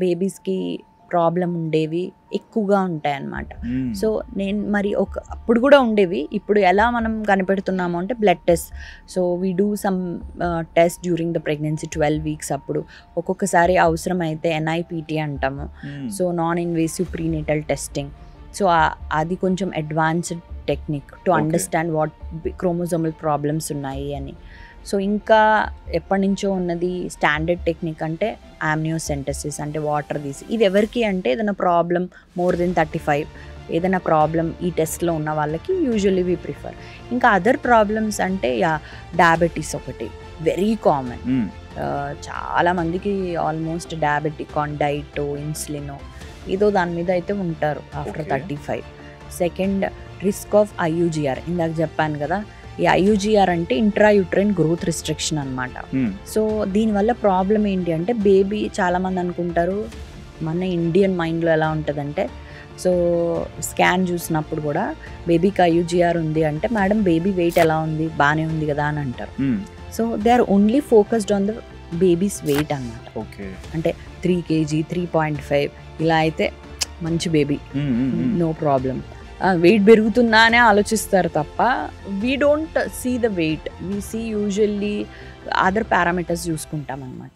బేబీస్కి problem ఉండేవి ఎక్కువగా ఉంటాయి అన్నమాట. సో నేను మరి అప్పుడు కూడా ఉండేవి. ఇప్పుడు ఎలా మనం కనిపెడుతున్నాము అంటే blood test. So we do some test during the pregnancy 12 weeks అప్పుడు. ఒక్కొక్కసారి అవసరమైతే NIPT అంటాము. So non invasive prenatal testing. So అది కొంచెం advanced technique to understand what chromosomal problems ఉన్నాయి అని. సో ఇంకా ఎప్పటి నుంచో ఉన్నది స్టాండర్డ్ టెక్నిక్ అంటే ఆమ్నియోసెంటసిస్, అంటే వాటర్ తీసి. ఇది ఎవరికి అంటే ఏదైనా ప్రాబ్లం మోర్ దెన్ 35 ఏదైనా ప్రాబ్లం ఈ టెస్ట్లో ఉన్న వాళ్ళకి యూజువల్లీ వీ ప్రిఫర్. ఇంకా అదర్ ప్రాబ్లమ్స్ అంటే డయాబెటీస్ ఒకటి వెరీ కామన్. చాలామందికి almost diabetic on diet, insulin ఏదో దాని మీద అయితే ఉంటారు after 35. Second risk of IUGR. ఇందాక చెప్పాను కదా, ఈ IUGR అంటే ఇంట్రాయూట్రైన్ గ్రోత్ రిస్ట్రిక్షన్ అనమాట. సో దీనివల్ల ప్రాబ్లం ఏంటి అంటే బేబీ చాలామంది అనుకుంటారు, మన ఇండియన్ మైండ్లో ఎలా ఉంటుందంటే, సో స్కాన్ చూసినప్పుడు కూడా బేబీకి IUGR ఉంది అంటే మేడం బేబీ వెయిట్ ఎలా ఉంది, బాగానే ఉంది కదా అని అంటారు. So they are only focused on the babies weight అన్నమాట. అంటే 3 kg 3.5 ఇలా అయితే మంచి బేబీ, నో ప్రాబ్లం. వెయిట్ పెరుగుతుందా అని ఆలోచిస్తారు తప్ప we don't see the weight, we see usually other parameters చూసుకుంటాం అన్నమాట.